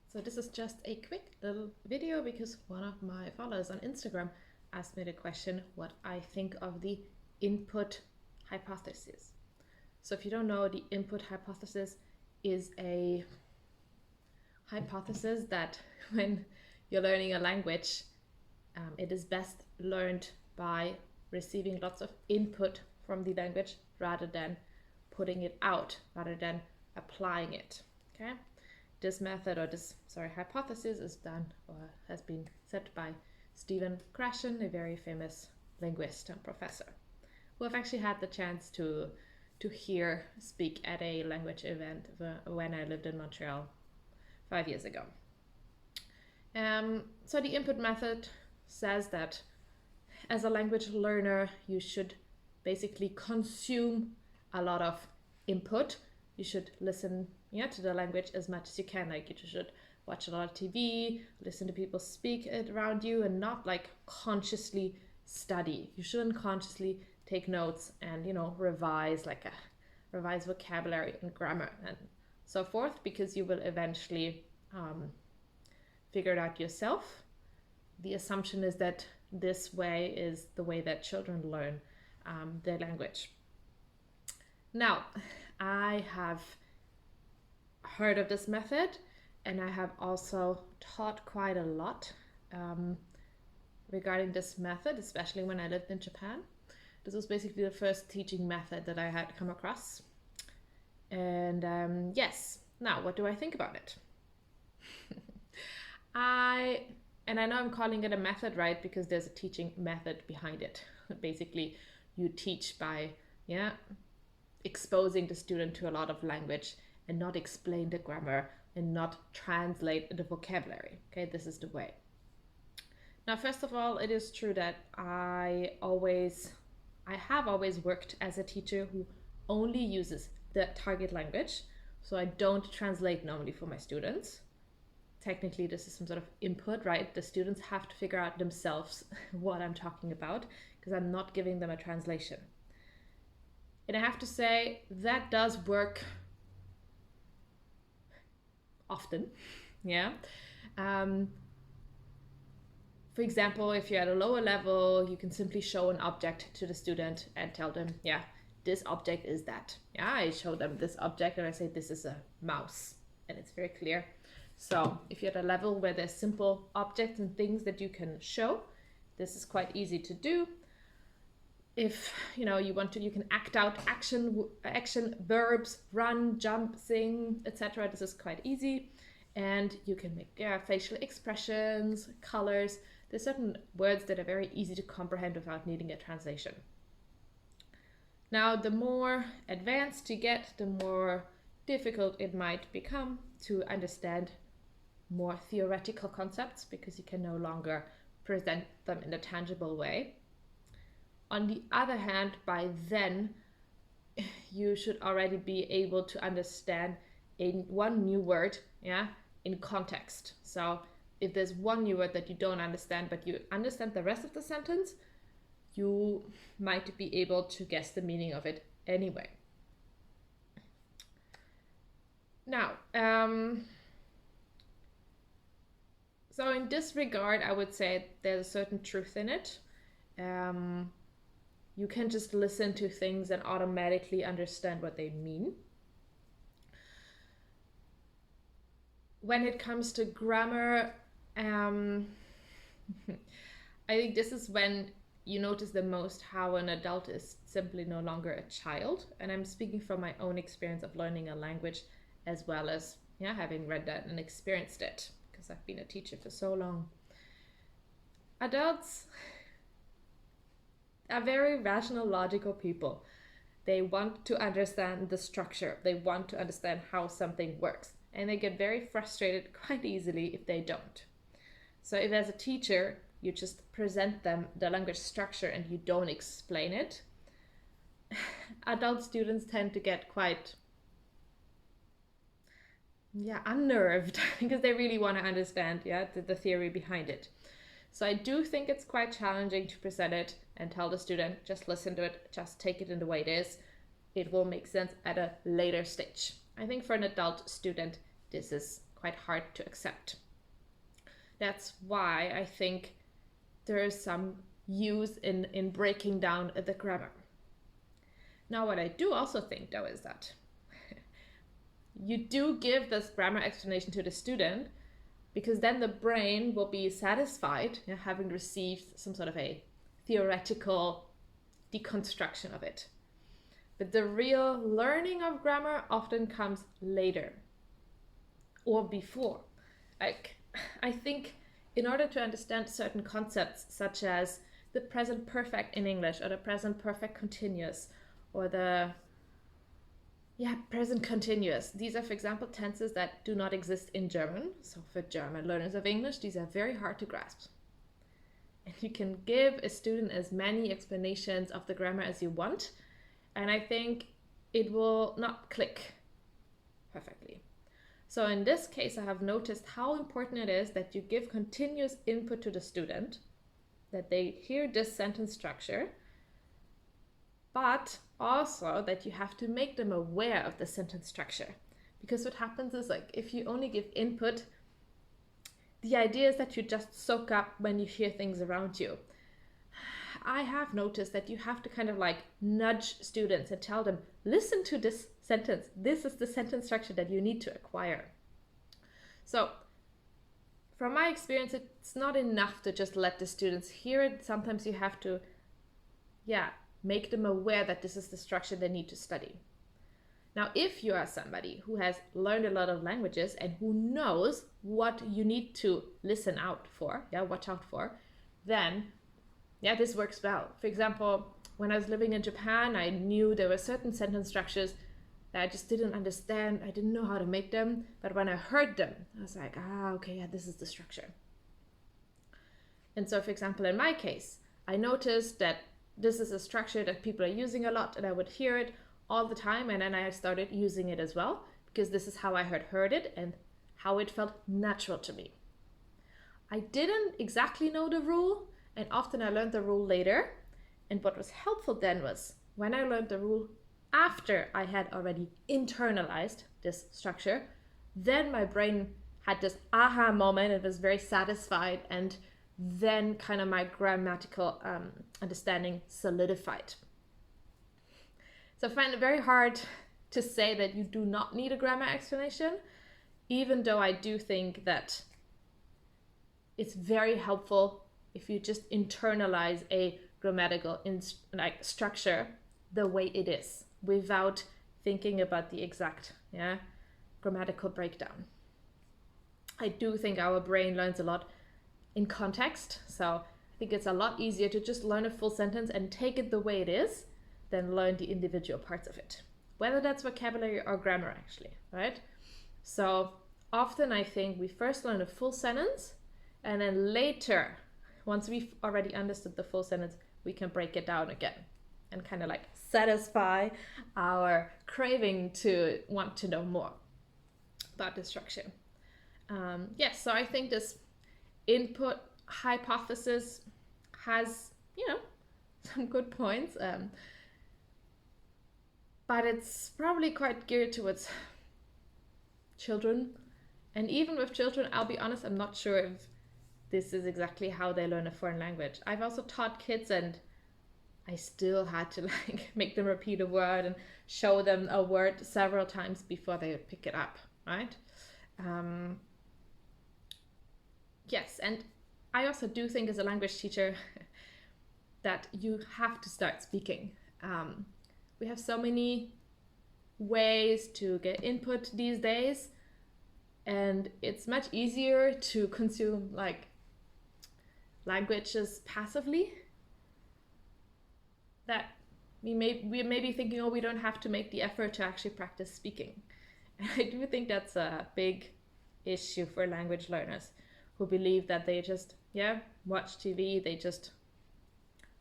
So this is just a quick little video because one of my followers on Instagram asked me the question what I think of the input hypothesis. So if you don't know, the input hypothesis is a hypothesis that when you're learning a language, it is best learned by receiving lots of input from the language rather than putting it out, rather than applying it. Okay? This method, or this, hypothesis is done or has been set by Stephen Krashen, a very famous linguist and professor, who I've actually had the chance to hear speak at a language event when I lived in Montreal 5 years ago. So the input method says that as a language learner, you should basically consume a lot of input. You should listen to the language as much as you can. Like, you should watch a lot of TV, listen to people speak it around you, and not like consciously study. You shouldn't consciously take notes and revise vocabulary and grammar and so forth, because you will eventually figure it out yourself. The assumption is that this way is the way that children learn their language. Now, I have heard of this method, and I have also taught quite a lot regarding this method, especially when I lived in Japan. This was basically the first teaching method that I had come across. And yes, now what do I think about it? I know I'm calling it a method, right? Because there's a teaching method behind it. Basically, you teach by exposing the student to a lot of language and not explain the grammar and not translate the vocabulary. Okay, this is the way. Now, first of all, it is true that I have always worked as a teacher who only uses the target language. So I don't translate normally for my students. Technically, this is some sort of input, right? The students have to figure out themselves what I'm talking about, because I'm not giving them a translation. And I have to say that does work often, yeah. For example, if you're at a lower level, you can simply show an object to the student and tell them, yeah, this object is that. Yeah, I show them this object and I say this is a mouse, and it's very clear. So if you're at a level where there's simple objects and things that you can show, this is quite easy to do. If you want to, you can act out action verbs, run, jump, sing, etc. This is quite easy. And you can make facial expressions, colors. There's certain words that are very easy to comprehend without needing a translation. Now, the more advanced you get, the more difficult it might become to understand more theoretical concepts, because you can no longer present them in a tangible way. On the other hand, by then, you should already be able to understand one new word, in context. So if there's one new word that you don't understand, but you understand the rest of the sentence, you might be able to guess the meaning of it anyway. Now, so in this regard, I would say there's a certain truth in it. You can just listen to things and automatically understand what they mean. When it comes to grammar, I think this is when you notice the most how an adult is simply no longer a child. And I'm speaking from my own experience of learning a language, as well as having read that and experienced it, because I've been a teacher for so long. Adults are very rational, logical people. They want to understand the structure. They want to understand how something works. And they get very frustrated quite easily if they don't. So if as a teacher, you just present them the language structure and you don't explain it, adult students tend to get quite unnerved because they really want to understand the theory behind it. So I do think it's quite challenging to present it and tell the student, just listen to it, just take it in the way it is. It will make sense at a later stage. I think for an adult student, this is quite hard to accept. That's why I think there is some use in breaking down the grammar. Now, what I do also think, though, is that you do give this grammar explanation to the student, because then the brain will be satisfied, having received some sort of a theoretical deconstruction of it. But the real learning of grammar often comes later or before. Like, I think in order to understand certain concepts, such as the present perfect in English, or the present perfect continuous, or the present continuous. These are, for example, tenses that do not exist in German. So for German learners of English, these are very hard to grasp. And you can give a student as many explanations of the grammar as you want, and I think it will not click perfectly. So in this case, I have noticed how important it is that you give continuous input to the student, that they hear this sentence structure, but also that you have to make them aware of the sentence structure. Because what happens is, like, if you only give input, the idea is that you just soak up when you hear things around you. I have noticed that you have to kind of like nudge students and tell them, listen to this sentence. This is the sentence structure that you need to acquire. So from my experience, it's not enough to just let the students hear it. Sometimes you have to, make them aware that this is the structure they need to study. Now, if you are somebody who has learned a lot of languages and who knows what you need to listen out for, watch out for, then this works well. For example, when I was living in Japan, I knew there were certain sentence structures that I just didn't understand. I didn't know how to make them. But when I heard them, I was like, this is the structure. And so, for example, in my case, I noticed that this is a structure that people are using a lot, and I would hear it all the time, and then I started using it as well, because this is how I had heard it and how it felt natural to me. I didn't exactly know the rule, and often I learned the rule later. And what was helpful then was when I learned the rule after I had already internalized this structure, then my brain had this aha moment and was very satisfied, and then kind of my grammatical understanding solidified. So I find it very hard to say that you do not need a grammar explanation, even though I do think that it's very helpful if you just internalize a grammatical structure the way it is, without thinking about the exact grammatical breakdown. I do think our brain learns a lot in context, so I think it's a lot easier to just learn a full sentence and take it the way it is than learn the individual parts of it, whether that's vocabulary or grammar, actually, right? So often I think we first learn a full sentence, and then later, once we've already understood the full sentence, we can break it down again and kind of like satisfy our craving to want to know more about the structure. So I think this input hypothesis has, some good points, but it's probably quite geared towards children. And even with children, I'll be honest, I'm not sure if this is exactly how they learn a foreign language. I've also taught kids, and I still had to make them repeat a word and show them a word several times before they would pick it up, right? And I also do think as a language teacher that you have to start speaking. We have so many ways to get input these days, and it's much easier to consume languages passively, that we may be thinking, we don't have to make the effort to actually practice speaking. And I do think that's a big issue for language learners who believe that they just watch TV, they just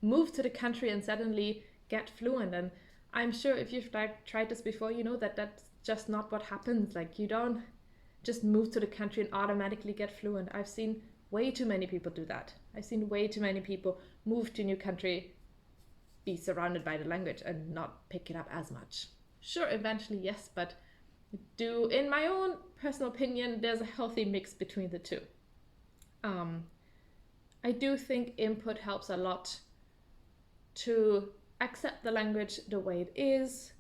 move to the country and suddenly get fluent. And I'm sure if you've tried this before, you know that that's just not what happens. Like, you don't just move to the country and automatically get fluent. I've seen way too many people do that. I've seen way too many people move to a new country, be surrounded by the language and not pick it up as much. Sure, eventually, yes, but in my own personal opinion, there's a healthy mix between the two. I do think input helps a lot to accept the language the way it is,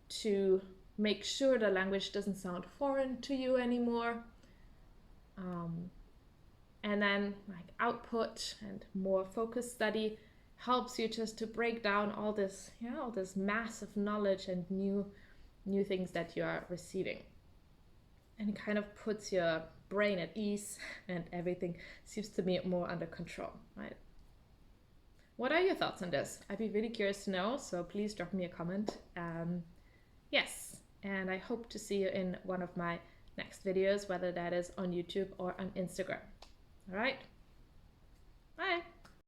to make sure the language doesn't sound foreign to you anymore. And then like output and more focused study helps you just to break down all this, all this massive knowledge and new things that you are receiving. And it kind of puts your brain at ease and everything seems to be more under control, right? What are your thoughts on this? I'd be really curious to know, so please drop me a comment. Yes, and I hope to see you in one of my next videos, whether that is on YouTube or on Instagram. All right, bye.